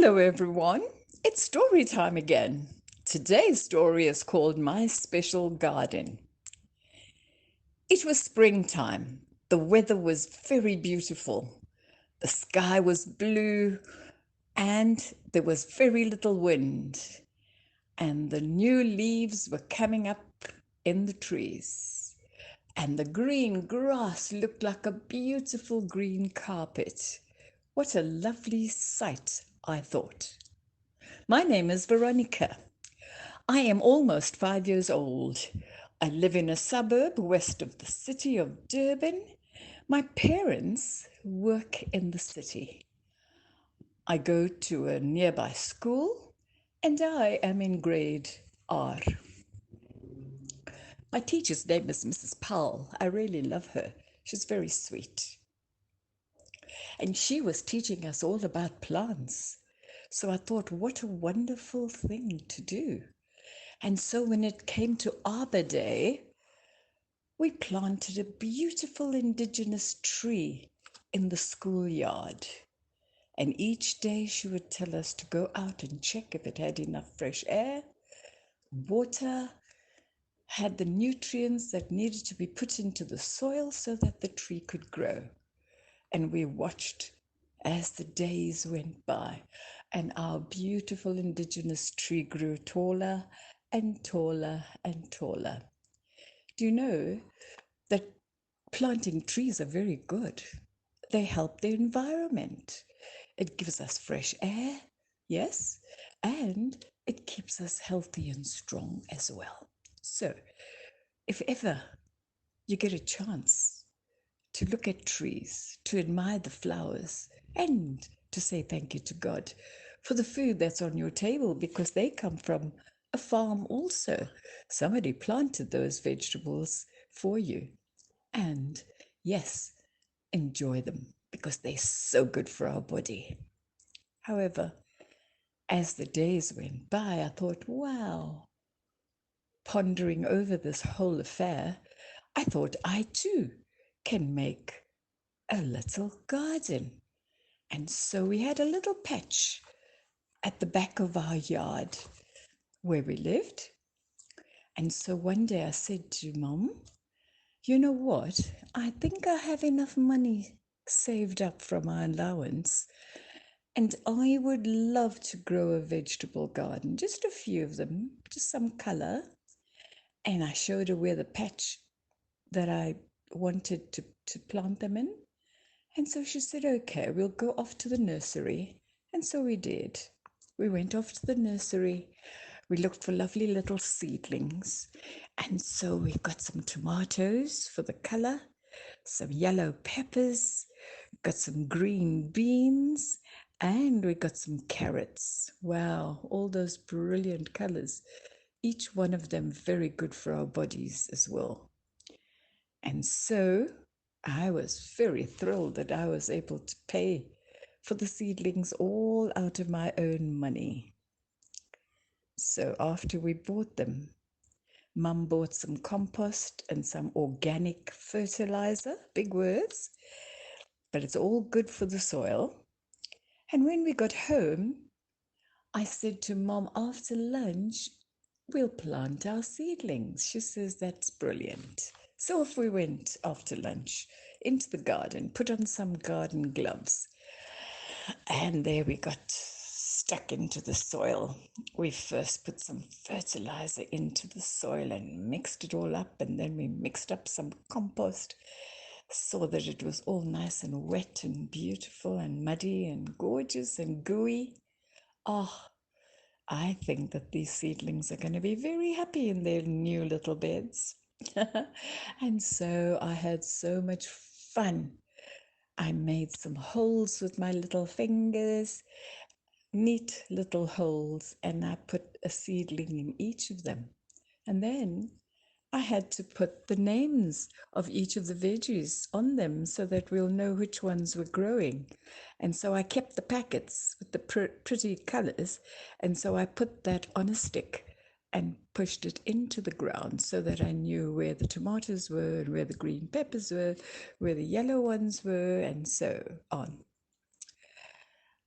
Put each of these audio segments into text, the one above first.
Hello, everyone. It's story time again. Today's story is called My Special Garden. It was springtime. The weather was very beautiful. The sky was blue and there was very little wind. And the new leaves were coming up in the trees. And the green grass looked like a beautiful green carpet. What a lovely sight, I thought. My name is Veronica. I am almost 5 years old. I live in a suburb west of the city of Durban. My parents work in the city. I go to a nearby school and I am in grade R. My teacher's name is Mrs. Powell. I really love her. She's very sweet. And she was teaching us all about plants. So I thought, what a wonderful thing to do. And so when it came to Arbor Day, we planted a beautiful indigenous tree in the schoolyard. And each day she would tell us to go out and check if it had enough fresh air, water, had the nutrients that needed to be put into the soil so that the tree could grow. And we watched as the days went by and our beautiful indigenous tree grew taller and taller and taller. Do you know that planting trees are very good? They help the environment. It gives us fresh air, yes, and it keeps us healthy and strong as well. So, if ever you get a chance to look at trees, to admire the flowers, and to say thank you to God for the food that's on your table because they come from a farm also. Somebody planted those vegetables for you. And yes, enjoy them because they're so good for our body. However, as the days went by, I thought, wow, pondering over this whole affair, I thought I too can make a little garden. And so we had a little patch at the back of our yard where we lived. And so one day I said to Mom, you know what? I think I have enough money saved up from my allowance. And I would love to grow a vegetable garden, just a few of them, just some color. And I showed her where the patch that I wanted to plant them in. And so she said, okay, we'll go off to the nursery. And so we did. We went off to the nursery. We looked for lovely little seedlings. And so we got some tomatoes for the color, some yellow peppers, got some green beans, and we got some carrots. Wow, all those brilliant colors. Each one of them very good for our bodies as well. And so I was very thrilled that I was able to pay for the seedlings all out of my own money. So after we bought them, Mum bought some compost and some organic fertilizer, big words, but it's all good for the soil. And when we got home, I said to Mom, after lunch, we'll plant our seedlings. She says, that's brilliant. So off we went after lunch into the garden, put on some garden gloves, and there we got stuck into the soil. We first put some fertilizer into the soil and mixed it all up, and then we mixed up some compost, saw that it was all nice and wet and beautiful and muddy and gorgeous and gooey. Oh, I think that these seedlings are going to be very happy in their new little beds. And so I had so much fun. I made some holes with my little fingers, neat little holes, and I put a seedling in each of them. And then I had to put the names of each of the veggies on them so that we'll know which ones were growing. And so I kept the packets with the pretty colors. And so I put that on a stick and pushed it into the ground so that I knew where the tomatoes were and where the green peppers were, where the yellow ones were, and so on.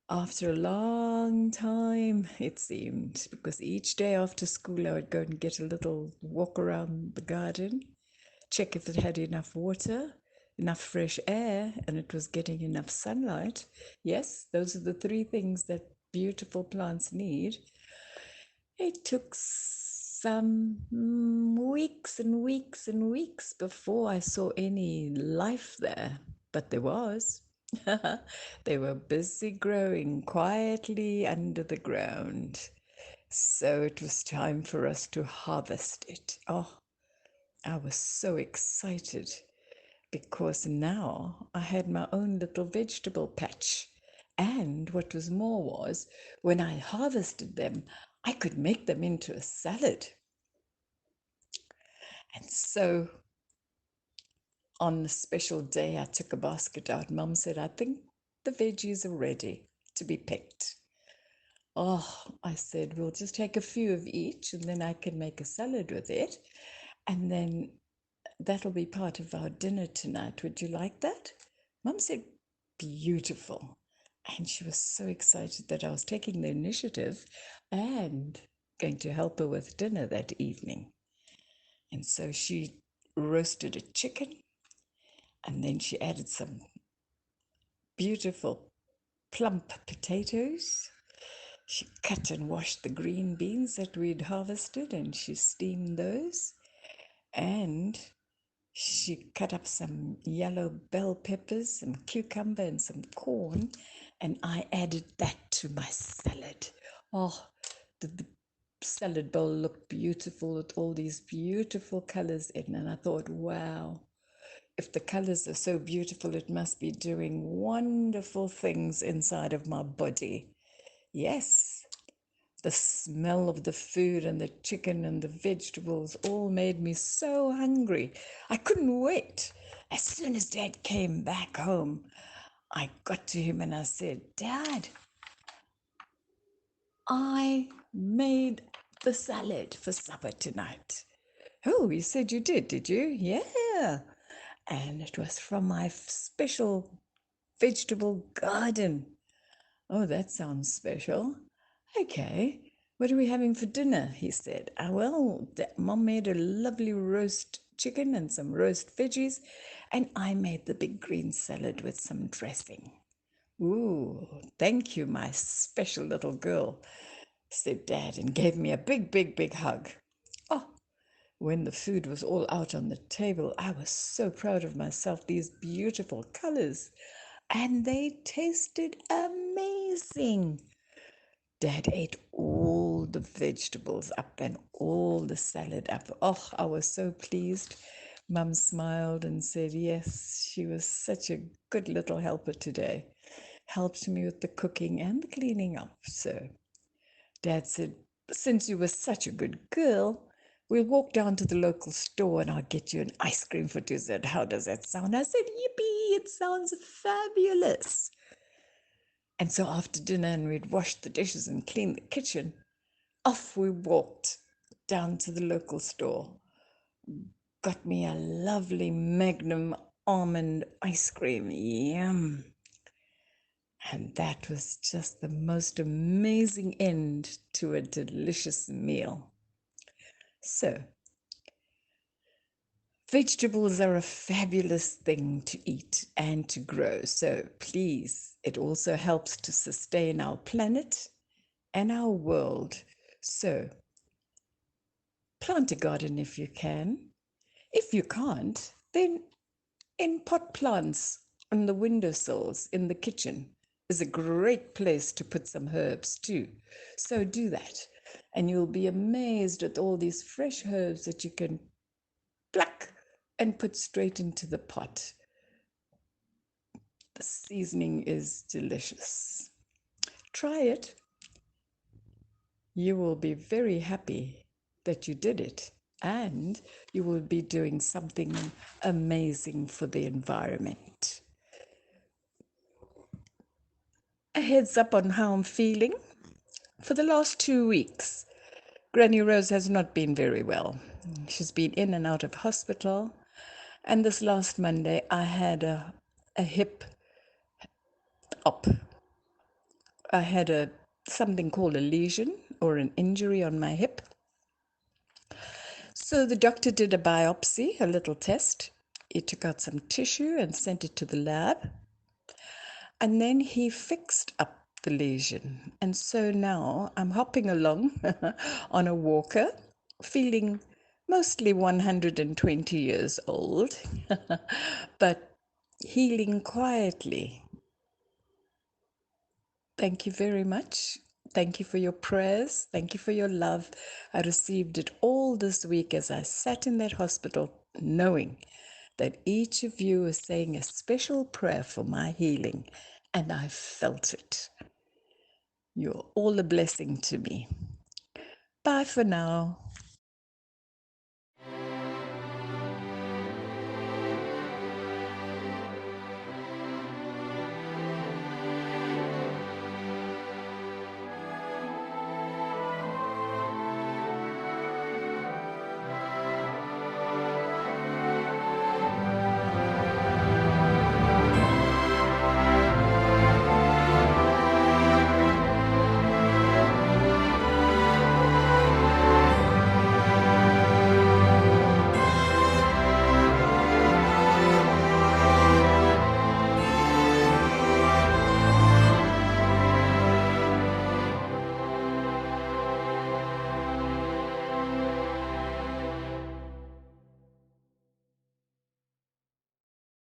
After a long time, it seemed, because each day after school I would go and get a little walk around the garden, check if it had enough water, enough fresh air, and it was getting enough sunlight. Yes, those are the three things that beautiful plants need. It took some weeks and weeks and weeks before I saw any life there, but there was. They were busy growing quietly under the ground. So it was time for us to harvest it. Oh, I was so excited because now I had my own little vegetable patch. And what was more was, when I harvested them, I could make them into a salad. And so on a special day, I took a basket out. Mum said, I think the veggies are ready to be picked. Oh, I said, we'll just take a few of each and then I can make a salad with it. And then that'll be part of our dinner tonight. Would you like that? Mum said, beautiful. And she was so excited that I was taking the initiative and going to help her with dinner that evening. And so she roasted a chicken and then she added some beautiful plump potatoes. She cut and washed the green beans that we'd harvested and she steamed those. And she cut up some yellow bell peppers, some cucumber, and some corn, and I added that to my salad. Oh, did the salad bowl look beautiful with all these beautiful colors in? And I thought, wow, if the colors are so beautiful, it must be doing wonderful things inside of my body. Yes, the smell of the food and the chicken and the vegetables all made me so hungry. I couldn't wait. As soon as Dad came back home, I got to him and I said, Dad, I made the salad for supper tonight. Oh, you said you did you? Yeah. And it was from my special vegetable garden. Oh, that sounds special. Okay, what are we having for dinner? He said. Well, Mom made a lovely roast chicken and some roast veggies, and I made the big green salad with some dressing. Ooh, thank you, my special little girl, said Dad, and gave me a big, big, big hug. Oh, when the food was all out on the table, I was so proud of myself, these beautiful colors, and they tasted amazing. Dad ate all the vegetables up and all the salad up. Oh, I was so pleased. Mum smiled and said, yes, she was such a good little helper today. Helped me with the cooking and the cleaning up. So Dad said, since you were such a good girl, we'll walk down to the local store and I'll get you an ice cream for dessert. How does that sound? I said, yippee, it sounds fabulous. And so after dinner, and we'd washed the dishes and cleaned the kitchen, off we walked down to the local store. Got me a lovely Magnum almond ice cream. Yum. And that was just the most amazing end to a delicious meal. So, vegetables are a fabulous thing to eat and to grow. So, please, it also helps to sustain our planet and our world. So, plant a garden if you can. If you can't, then in pot plants on the windowsills in the kitchen is a great place to put some herbs too. So do that, and you'll be amazed at all these fresh herbs that you can pluck and put straight into the pot. The seasoning is delicious. Try it. You will be very happy that you did it, and you will be doing something amazing for the environment. A heads up on how I'm feeling. For the last 2 weeks, Granny Rose has not been very well. She's been in and out of hospital, and this last Monday I had a hip op. I had something called a lesion or an injury on my hip. So the doctor did a biopsy, a little test. He took out some tissue and sent it to the lab. And then he fixed up the lesion. And so now I'm hopping along on a walker, feeling mostly 120 years old, but healing quietly. Thank you very much. Thank you for your prayers. Thank you for your love. I received it all this week as I sat in that hospital, knowing that each of you is saying a special prayer for my healing, and I felt it. You're all a blessing to me. Bye for now.